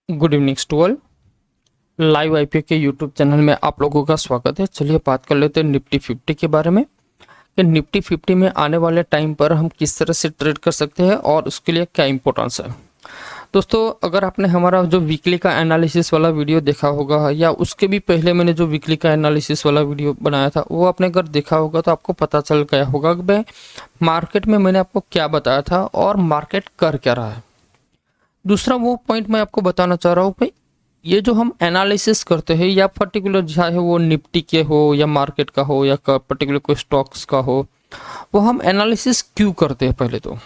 Good evening to all. Live IPO के YouTube channel में आप लोगों का स्वागत है। चलिए बात कर लेते हैं निफ्टी 50 के बारे में कि निफ्टी 50 में आने वाले टाइम पर हम किस तरह से ट्रेड कर सकते हैं और उसके लिए क्या इंपॉर्टेंस है। दोस्तों, अगर आपने हमारा जो वीकली का एनालिसिस वाला वीडियो देखा होगा या उसके भी पहले मैंने जो वीकली का एनालिसिस वाला वीडियो बनाया था वो आपने अगर देखा होगा तो आपको पता चल गया होगा कि भाई मार्केट में मैंने आपको क्या बताया था और मार्केट कर क्या रहा है। दूसरा वो पॉइंट मैं आपको बताना चाह रहा हूँ भाई, ये जो हम एनालिसिस करते हैं या पर्टिकुलर चाहे वो निफ्टी के हो या मार्केट का हो या पर्टिकुलर कोई स्टॉक्स का हो, वो हम एनालिसिस क्यों करते हैं। पहले तो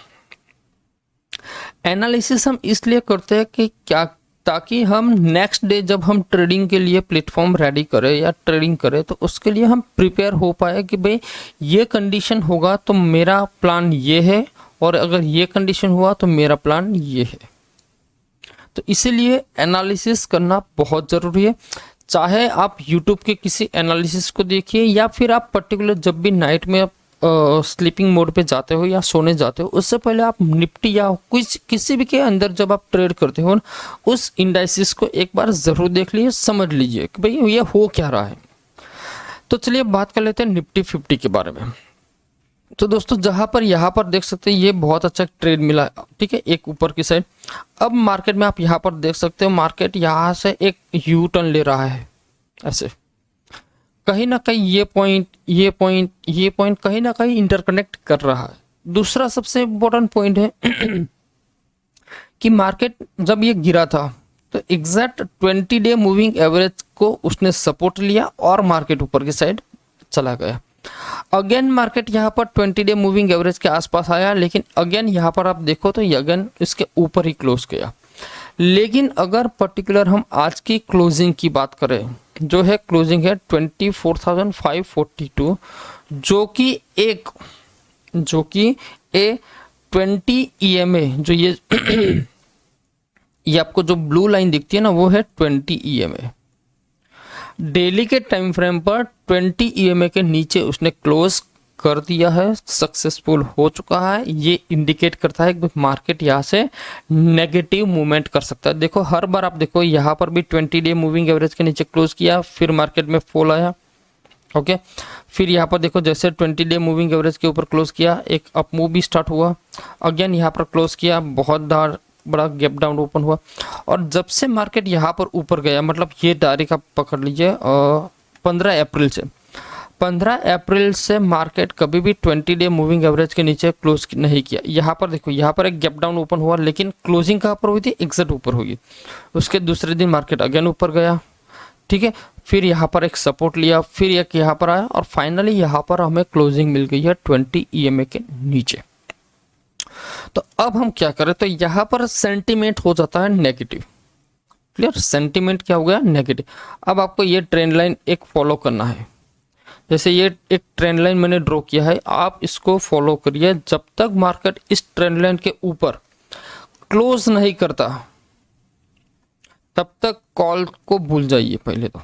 एनालिसिस हम इसलिए करते हैं कि क्या, ताकि हम नेक्स्ट डे जब हम ट्रेडिंग के लिए प्लेटफॉर्म रेडी करें या ट्रेडिंग करें तो उसके लिए हम प्रिपेयर हो पाए कि भाई ये कंडीशन होगा तो मेरा प्लान ये है और अगर ये कंडीशन हुआ तो मेरा प्लान ये है। तो इसीलिए एनालिसिस करना बहुत ज़रूरी है। चाहे आप YouTube के किसी एनालिसिस को देखिए या फिर आप पर्टिकुलर जब भी नाइट में आप स्लीपिंग मोड पे जाते हो या सोने जाते हो उससे पहले आप निफ्टी या कुछ किसी भी के अंदर जब आप ट्रेड करते हो उस इंडाइसिस को एक बार ज़रूर देख लीजिए, समझ लीजिए कि भाई ये हो क्या रहा है। तो चलिए बात कर लेते हैं निफ्टी 50 के बारे में। तो दोस्तों, जहां पर यहाँ पर देख सकते हैं ये बहुत अच्छा ट्रेड मिला, ठीक है, एक ऊपर की साइड। अब मार्केट में आप यहाँ पर देख सकते हो मार्केट यहाँ से एक यू टर्न ले रहा है ऐसे। कहीं ना कहीं ये पॉइंट कहीं ना कहीं इंटरकनेक्ट कर रहा है। दूसरा सबसे इम्पोर्टेंट पॉइंट है कि मार्केट जब ये गिरा था तो एग्जैक्ट 20 डे मूविंग एवरेज को उसने सपोर्ट लिया और मार्केट ऊपर की साइड चला गया। अगेन मार्केट यहाँ पर 20 डे मूविंग एवरेज के आसपास आया, लेकिन अगेन यहाँ पर आप देखो तो अगेन इसके ऊपर ही क्लोज किया। लेकिन अगर पर्टिकुलर हम आज की क्लोजिंग की बात करें, जो है क्लोजिंग है 24,542, जो कि ए 20 EMA जो ये आपको जो ब्लू लाइन दिखती है ना वो है 20 EMA। डेली के टाइम फ्रेम पर 20 EMA के नीचे उसने क्लोज कर दिया है, सक्सेसफुल हो चुका है। ये इंडिकेट करता है कि मार्केट यहाँ से नेगेटिव मूवमेंट कर सकता है। देखो हर बार आप देखो यहाँ पर भी 20 डे मूविंग एवरेज के नीचे क्लोज किया, फिर मार्केट में फॉल आया, ओके। फिर यहाँ पर देखो जैसे 20 डे मूविंग एवरेज के ऊपर क्लोज किया, एक अप मूव भी स्टार्ट हुआ, अगेन यहाँ पर क्लोज किया, बहुत बड़ा गैप डाउन ओपन हुआ। और जब से मार्केट यहाँ पर ऊपर गया, मतलब ये तारीख आप पकड़ लीजिए 15 अप्रैल से मार्केट कभी भी 20 डे मूविंग एवरेज के नीचे क्लोज नहीं किया। यहाँ पर देखो यहाँ पर एक गैप डाउन ओपन हुआ, लेकिन क्लोजिंग कहाँ पर हुई थी, एग्जैक्ट ऊपर हुई। उसके दूसरे दिन मार्केट अगेन ऊपर गया, ठीक है। फिर यहाँ पर एक सपोर्ट लिया, फिर एक यहाँ पर आया और फाइनली यहाँ पर हमें क्लोजिंग मिल गई है 20 EMA के नीचे। तो अब हम क्या करें, तो यहाँ पर सेंटीमेंट हो जाता है नेगेटिव। क्लियर, सेंटीमेंट क्या हो गया, नेगेटिव। अब आपको ये ट्रेंड लाइन एक फॉलो करना है। जैसे ये एक ट्रेंड लाइन मैंने ड्रॉ किया है, आप इसको फॉलो करिए जब तक मार्केट इस ट्रेंड लाइन के ऊपर क्लोज नहीं करता तब तक कॉल को भूल जाइए। पहले तो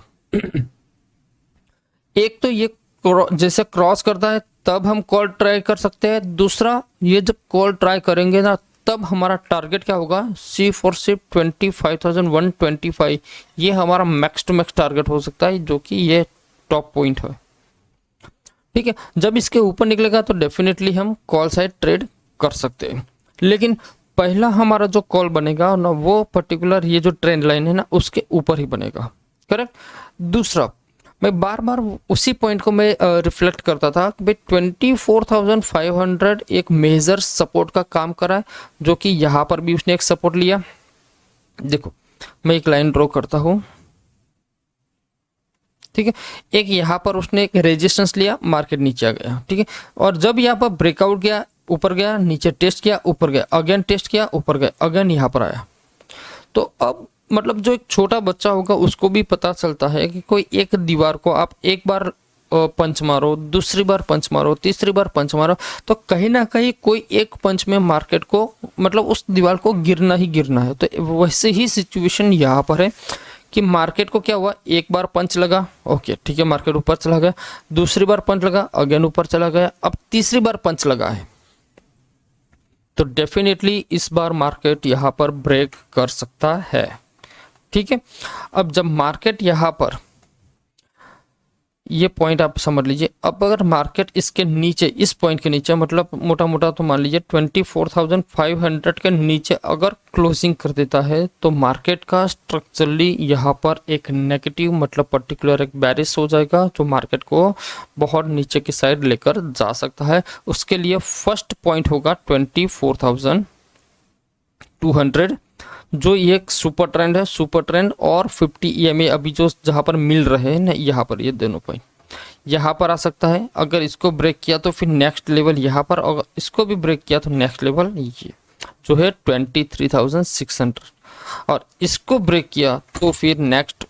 एक तो ये जैसे क्रॉस करता है तब हम कॉल ट्राई कर सकते हैं। दूसरा, ये जब कॉल ट्राई करेंगे ना तब हमारा टारगेट क्या होगा, सी फॉर सिर्फ 25,125, ये हमारा मैक्स टू मैक्स टारगेट हो सकता है, जो कि ये टॉप पॉइंट है, ठीक है। जब इसके ऊपर निकलेगा तो डेफिनेटली हम कॉल साइड ट्रेड कर सकते हैं, लेकिन पहला हमारा जो कॉल बनेगा ना वो पर्टिकुलर ये जो ट्रेंड लाइन है ना उसके ऊपर ही बनेगा, करेक्ट। दूसरा, मैं बार बार उसी पॉइंट को मैं रिफ्लेक्ट करता था कि भाई 24,500 एक मेजर सपोर्ट का काम करा है, जो कि यहाँ पर भी उसने एक सपोर्ट लिया। देखो मैं एक लाइन ड्रॉ करता हूँ, ठीक है। एक यहाँ पर उसने एक रेजिस्टेंस लिया, मार्केट नीचे आ गया, ठीक है। और जब यहाँ पर ब्रेकआउट गया, ऊपर गया, नीचे टेस्ट किया, ऊपर गया, अगेन टेस्ट किया, ऊपर गया, अगेन यहाँ पर आया। तो अब मतलब जो एक छोटा बच्चा होगा उसको भी पता चलता है कि कोई एक दीवार को आप एक बार पंच मारो, दूसरी बार पंच मारो, तीसरी बार पंच मारो, तो कहीं ना कहीं कोई एक पंच में मार्केट को मतलब उस दीवार को गिरना ही गिरना है। तो वैसे ही सिचुएशन यहाँ पर है कि मार्केट को क्या हुआ, एक बार पंच लगा, ओके ठीक है, मार्केट ऊपर चला गया, दूसरी बार पंच लगा, अगेन ऊपर चला गया, अब तीसरी बार पंच लगा है। तो डेफिनेटली इस बार मार्केट यहाँ पर ब्रेक कर सकता है। ठीक है। अब जब मार्केट यहाँ पर, ये पॉइंट आप समझ लीजिए, अब अगर मार्केट इसके नीचे, इस पॉइंट के नीचे, मतलब मोटा मोटा तो मान लीजिए 24,500 के नीचे अगर क्लोजिंग कर देता है तो मार्केट का स्ट्रक्चरली यहाँ पर एक नेगेटिव, मतलब पर्टिकुलर एक बैरिश हो जाएगा जो मार्केट को बहुत नीचे की साइड लेकर जा सकता है। उसके लिए फर्स्ट पॉइंट होगा 24,200, जो ये एक सुपर ट्रेंड है, सुपर ट्रेंड और 50 EMA अभी जो जहाँ पर मिल रहे हैं ना, यहाँ पर ये दोनों पॉइंट यहाँ पर आ सकता है। अगर इसको ब्रेक किया तो फिर नेक्स्ट लेवल यहाँ पर, अगर इसको भी ब्रेक किया तो नेक्स्ट लेवल ये जो है 23,600, और इसको ब्रेक किया तो फिर नेक्स्ट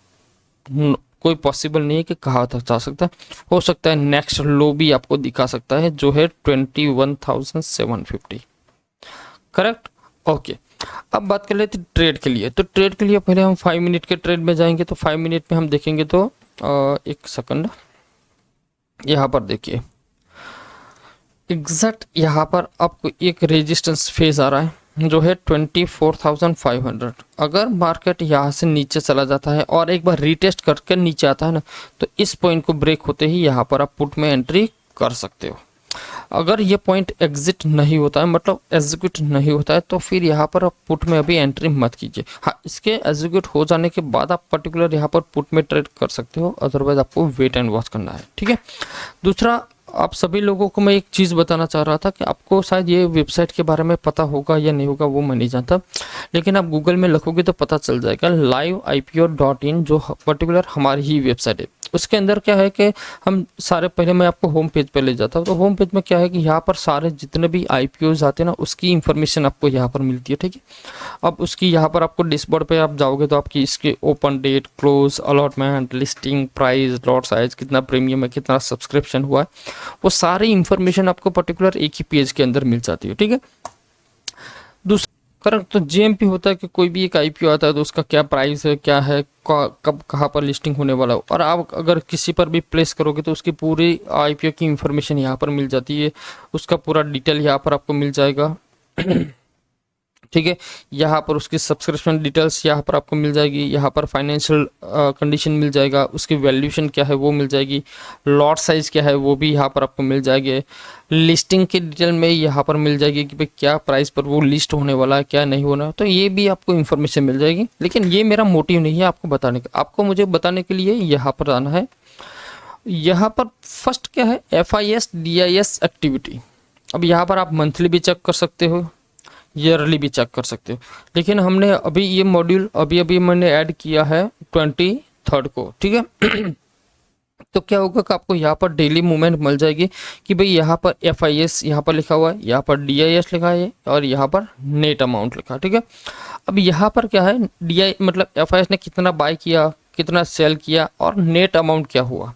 कोई पॉसिबल नहीं है कि कहाँ तक जा सकता है। हो सकता है नेक्स्ट लो भी आपको दिखा सकता है जो है 21,750, करेक्ट। ओके, अब बात कर लेते ट्रेड के लिए। तो ट्रेड के लिए पहले हम 5 मिनट के ट्रेड में जाएंगे। तो 5 मिनट में हम देखेंगे तो एक सेकंड, यहाँ पर देखिए एग्जैक्ट यहाँ पर आपको एक रेजिस्टेंस फेज आ रहा है जो है 24,500। अगर मार्केट यहाँ से नीचे चला जाता है और एक बार रीटेस्ट करके नीचे आता है ना, तो इस पॉइंट को ब्रेक होते ही यहाँ पर आप पुट में एंट्री कर सकते हो। अगर ये पॉइंट एग्जिट नहीं होता है, मतलब एग्जीक्यूट नहीं होता है, तो फिर यहाँ पर आप पुट में अभी एंट्री मत कीजिए। हाँ, इसके एग्जीक्यूट हो जाने के बाद आप पर्टिकुलर यहाँ पर पुट में ट्रेड कर सकते हो, अदरवाइज आपको वेट एंड वॉच करना है, ठीक है। दूसरा, आप सभी लोगों को मैं एक चीज़ बताना चाह रहा था कि आपको शायद ये वेबसाइट के बारे में पता होगा या नहीं होगा वो मैं नहीं जानता, लेकिन आप गूगल में लिखोगे तो पता चल जाएगा। liveipo.in जो पर्टिकुलर हमारी ही वेबसाइट है, उसके अंदर क्या है कि हम सारे, पहले मैं आपको होम पेज पे ले जाता हूँ। तो होम पेज में क्या है कि यहाँ पर सारे जितने भी IPOs आते हैं ना, उसकी इन्फॉर्मेशन आपको यहाँ पर मिलती है, ठीक है। अब उसकी यहाँ पर आपको डैशबोर्ड पे आप जाओगे तो आपकी इसके open date, close, allotment, listing price, lot size, कितना प्रीमियम है, कितना सब्सक्रिप्शन हुआ है, वो सारी इंफॉर्मेशन आपको पर्टिकुलर एक ही पेज के अंदर मिल जाती है, ठीक है। दूसरा करेक्ट, तो JMP होता है कि कोई भी एक IPO आता है तो उसका क्या प्राइस है, क्या है, कब कहाँ पर लिस्टिंग होने वाला हो, और आप अगर किसी पर भी प्लेस करोगे तो उसकी पूरी IPO की इंफॉर्मेशन यहाँ पर मिल जाती है, उसका पूरा डिटेल यहाँ पर आपको मिल जाएगा, ठीक है। यहाँ पर उसकी सब्सक्रिप्शन डिटेल्स यहाँ पर आपको मिल जाएगी, यहाँ पर फाइनेंशियल कंडीशन मिल जाएगा, उसकी वैल्यूएशन क्या है वो मिल जाएगी, लॉट साइज क्या है वो भी यहाँ पर आपको मिल जाएगी, लिस्टिंग की डिटेल में यहाँ पर मिल जाएगी कि भाई क्या प्राइस पर वो लिस्ट होने वाला है, क्या नहीं होना, तो ये भी आपको इन्फॉर्मेशन मिल जाएगी। लेकिन ये मेरा मोटिव नहीं है आपको बताने का, आपको मुझे बताने के लिए यहाँ पर आना है। यहाँ पर फर्स्ट क्या है, FIS DIS एक्टिविटी। अब यहाँ पर आप मंथली भी चेक कर सकते हो, ईयरली भी चेक कर सकते हो, लेकिन हमने अभी ये मॉड्यूल अभी मैंने ऐड किया है 23 को, ठीक है। तो क्या होगा कि आपको यहाँ पर डेली मूवमेंट मिल जाएगी कि भाई यहाँ पर FIS यहाँ पर लिखा हुआ है, यहाँ पर DIS लिखा है और यहाँ पर नेट अमाउंट लिखा है, ठीक है। अब यहाँ पर क्या है, मतलब FIS ने कितना बाय किया, कितना सेल किया और नेट अमाउंट क्या हुआ।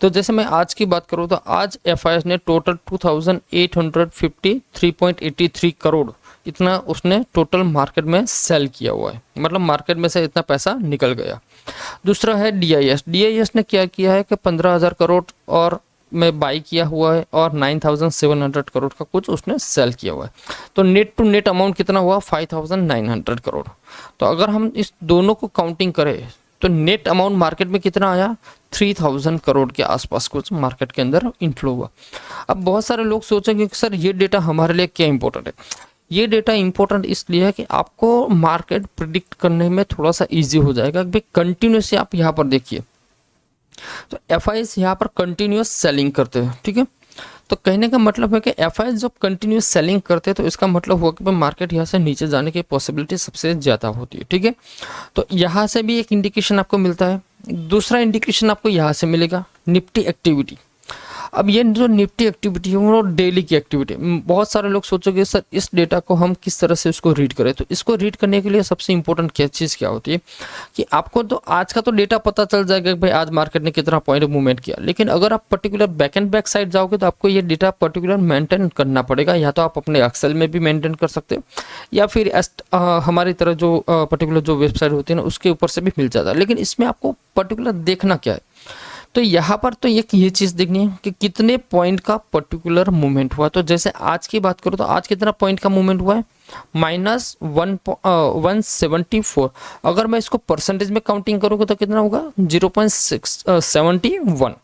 तो जैसे मैं आज की बात करूँ तो आज FIS ने टोटल 2,853.83 करोड़ इतना उसने टोटल मार्केट में सेल किया हुआ है, मतलब मार्केट में से इतना पैसा निकल गया। दूसरा है DIS ने क्या किया है कि 15,000 करोड़ और में बाई किया हुआ है और 9,700 करोड़ का कुछ उसने सेल किया हुआ है। तो नेट टू नेट अमाउंट कितना हुआ, 5,900 करोड़। तो अगर हम इस दोनों को काउंटिंग करें तो नेट अमाउंट मार्केट में कितना आया, 3,000 करोड़ के आसपास कुछ मार्केट के अंदर इनफ्लो हुआ। अब बहुत सारे लोग सोचेंगे कि सर ये डेटा हमारे लिए क्या इंपॉर्टेंट है। ये डेटा इंपॉर्टेंट इसलिए है कि आपको मार्केट प्रिडिक्ट करने में थोड़ा सा इजी हो जाएगा कि कंटिन्यूसली आप यहाँ पर देखिए, तो FIS यहाँ पर कंटिन्यूस सेलिंग करते हैं, ठीक है। तो कहने का मतलब है कि FIS जब कंटिन्यूस सेलिंग करते हैं तो इसका मतलब हुआ कि मार्केट यहाँ से नीचे जाने की पॉसिबिलिटी सबसे ज़्यादा होती है, ठीक है। तो यहाँ से भी एक इंडिकेशन आपको मिलता है। दूसरा इंडिकेशन आपको यहाँ से मिलेगा निफ्टी एक्टिविटी। अब ये जो निफ्टी एक्टिविटी है वो डेली की एक्टिविटी। बहुत सारे लोग सोचोगे सर इस डेटा को हम किस तरह से उसको रीड करें। तो इसको रीड करने के लिए सबसे इंपॉर्टेंट क्या चीज़ क्या होती है कि आपको तो आज का तो डेटा पता चल जाएगा कि भाई आज मार्केट ने कितना पॉइंट मूवमेंट किया, लेकिन अगर आप particular back and back side जाओगे तो आपको ये डेटा पर्टिकुलर मेंटेन करना पड़ेगा। या तो आप अपने एक्सेल में भी मेंटेन कर सकते हो या फिर हमारी तरह जो पर्टिकुलर जो वेबसाइट होती है ना उसके ऊपर से भी मिल जाता है। लेकिन इसमें आपको पर्टिकुलर देखना क्या है, तो यहाँ पर तो एक ये चीज़ देखनी है कि कितने पॉइंट का पर्टिकुलर मूवमेंट हुआ। तो जैसे आज की बात करो तो आज कितना पॉइंट का मूवमेंट हुआ है, -174। अगर मैं इसको परसेंटेज में काउंटिंग करूँगा तो कितना होगा, 0.71।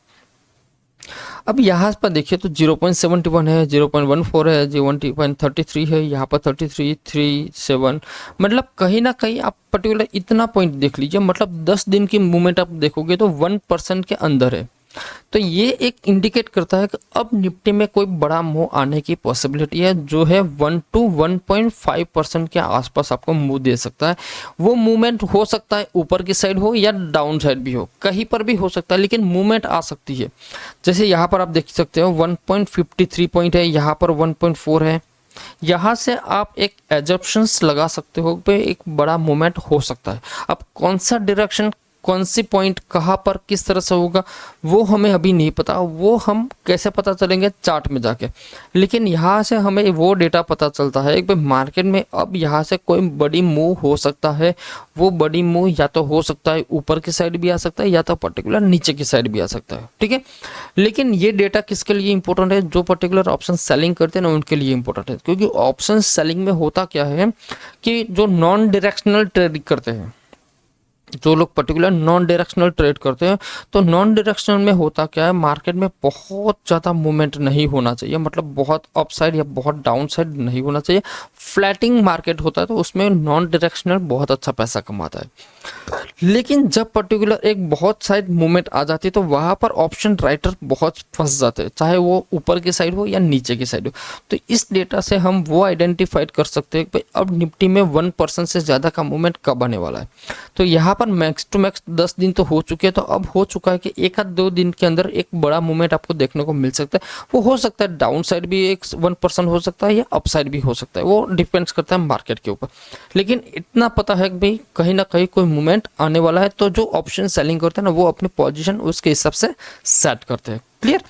अब यहाँ पर देखिए तो 0.71 है, 0.14 है, 0.33 है, यहाँ पर 33.37, मतलब कहीं ना कहीं आप पर्टिकुलर इतना पॉइंट देख लीजिए, मतलब 10 दिन की मूवमेंट आप देखोगे तो 1% के अंदर है। तो ये एक इंडिकेट करता है कि अब निफ्टी में कोई बड़ा मूव आने की पॉसिबिलिटी है, जो है 1 to 1.5% के आसपास आपको मूव दे सकता है। वो मूवमेंट हो सकता है ऊपर की साइड हो या डाउन साइड भी हो, कहीं पर भी हो सकता है, लेकिन मूवमेंट आ सकती है। जैसे यहाँ पर आप देख सकते हो 1.53 पॉइंट है, यहाँ पर 1.4 है। यहाँ से आप एक एजम्पशंस लगा सकते हो कि एक बड़ा मूवमेंट हो सकता है। अब कौन सा डायरेक्शन, कौन सी पॉइंट कहाँ पर किस तरह से होगा वो हमें अभी नहीं पता, वो हम कैसे पता चलेंगे, चार्ट में जाके। लेकिन यहाँ से हमें वो डेटा पता चलता है कि मार्केट में अब यहाँ से कोई बड़ी मूव हो सकता है। वो बड़ी मूव या तो हो सकता है ऊपर की साइड भी आ सकता है या तो पर्टिकुलर नीचे की साइड भी आ सकता है, ठीक है। लेकिन ये डेटा किसके लिए इंपॉर्टेंट है, जो पर्टिकुलर ऑप्शन सेलिंग करते हैं ना उनके लिए इंपॉर्टेंट है। क्योंकि ऑप्शन सेलिंग में होता क्या है कि जो नॉन डायरेक्शनल ट्रेडिंग करते हैं, जो लोग पर्टिकुलर नॉन डायरेक्शनल ट्रेड करते हैं, तो नॉन डायरेक्शनल में होता क्या है, मार्केट में बहुत ज़्यादा मूवमेंट नहीं होना चाहिए, मतलब बहुत अप साइड या बहुत डाउन साइड नहीं होना चाहिए। फ्लैटिंग मार्केट होता है तो उसमें नॉन डायरेक्शनल बहुत अच्छा पैसा कमाता है। लेकिन जब पर्टिकुलर एक बहुत साइड मूवमेंट आ जाती है तो वहाँ पर ऑप्शन राइटर बहुत फंस जाते हैं, चाहे वो ऊपर की साइड हो या नीचे की साइड हो। तो इस डेटा से हम वो आइडेंटिफाइड कर सकते हैं कि भाई अब निफ्टी में 1% से ज़्यादा का मूवमेंट कब आने वाला है। तो यहाँ पर मैक्स टू मैक्स 10 दिन तो हो चुके हैं, तो अब हो चुका है कि 1-2 दिन के अंदर एक बड़ा मूवमेंट आपको देखने को मिल सकता है। वो हो सकता है डाउन साइड भी एक 1% हो सकता है या अप साइड भी हो सकता है, वो डिपेंड्स करता है मार्केट के ऊपर। लेकिन इतना पता है कि भाई कहीं ना कहीं कोई मूवमेंट आने वाला है, तो जो ऑप्शन सेलिंग करते हैं ना वो अपनी पोजीशन उसके हिसाब से सेट करते हैं। Clear,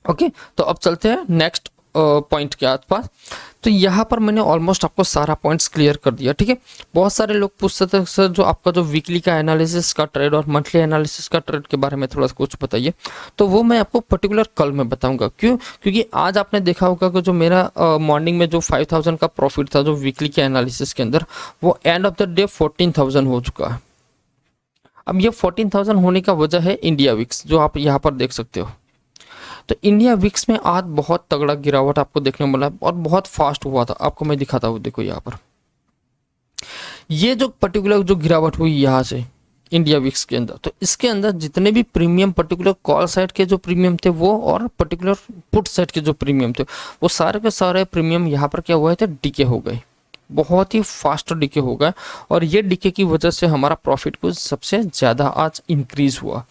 okay. तो अब चलते हैं नेक्स्ट पॉइंट के आसपास। तो यहाँ पर मैंने ऑलमोस्ट आपको सारा पॉइंट्स क्लियर कर दिया, ठीक है। बहुत सारे लोग पूछते थे सर जो आपका जो वीकली का एनालिसिस का ट्रेड और मंथली एनालिसिस का ट्रेड के बारे में थोड़ा सा कुछ बताइए। तो वो मैं आपको पर्टिकुलर कल में बताऊंगा। क्यों? क्योंकि आज आपने देखा होगा कि जो मेरा मॉर्निंग में जो 5000 का प्रॉफिट था जो वीकली के एनालिसिस के अंदर, वो एंड ऑफ द डे 14,000 हो चुका है। अब ये 14,000 होने का वजह है इंडिया विक्स, जो आप यहाँ पर देख सकते हो। तो इंडिया विक्स में आज बहुत तगड़ा गिरावट आपको देखने को मिला और बहुत फास्ट हुआ था। आपको मैं दिखाता हूँ, देखो यहाँ पर ये जो पर्टिकुलर जो गिरावट हुई यहाँ से इंडिया विक्स के अंदर, तो इसके अंदर जितने भी प्रीमियम पर्टिकुलर कॉल साइड के जो प्रीमियम थे वो और पर्टिकुलर पुट साइड के जो प्रीमियम थे वो सारे के सारे प्रीमियम यहाँ पर क्या हुए थे, डीके हो गए, बहुत ही फास्ट डीके हो गया। और ये डीके की वजह से हमारा प्रॉफिट कुछ सबसे ज़्यादा आज इंक्रीज हुआ।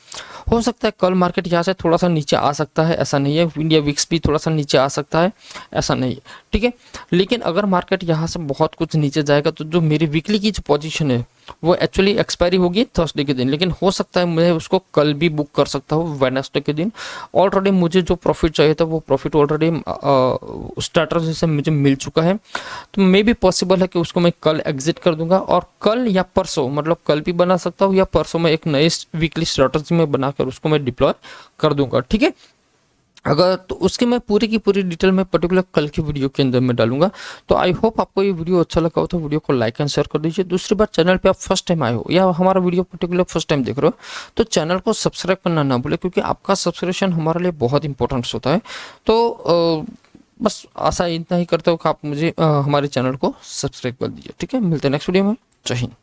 हो सकता है कल मार्केट यहाँ से थोड़ा सा नीचे आ सकता है, ऐसा नहीं है। इंडिया विक्स भी थोड़ा सा नीचे आ सकता है, ऐसा नहीं है, ठीक है। लेकिन अगर मार्केट यहाँ से बहुत कुछ नीचे जाएगा तो जो मेरी वीकली की जो पोजीशन है वो एक्चुअली एक्सपायरी होगी थर्सडे के दिन, लेकिन हो सकता है मैं उसको कल भी बुक कर सकता हूँ वेडनेसडे के दिन। ऑलरेडी मुझे जो प्रॉफिट चाहिए था वो प्रॉफिट ऑलरेडी स्टार्टर से मुझे मिल चुका है, तो मे भी पॉसिबल है कि उसको मैं कल एग्जिट कर दूंगा और कल या परसों, मतलब कल भी बना सकता हूँ या परसों में एक नई वीकली स्ट्रैटेजी में बनाकर उसको मैं डिप्लॉय कर दूंगा, ठीक है। अगर तो उसके मैं पूरी की पूरी डिटेल में पर्टिकुलर कल की वीडियो के अंदर में डालूंगा। तो आई होप आपको ये वीडियो अच्छा लगा हो तो वीडियो को लाइक एंड शेयर कर दीजिए। दूसरी बात, चैनल पे आप फर्स्ट टाइम आए हो या हमारा वीडियो पर्टिकुलर फर्स्ट टाइम देख रहे हो तो चैनल को सब्सक्राइब करना ना भूले, क्योंकि आपका सब्सक्रिप्शन हमारे लिए बहुत इंपॉर्टेंट होता है। तो बस आशा इतना ही करता हूँ कि आप मुझे हमारे चैनल को सब्सक्राइब कर दीजिए, ठीक है। मिलते हैं नेक्स्ट वीडियो में। जय हिंद।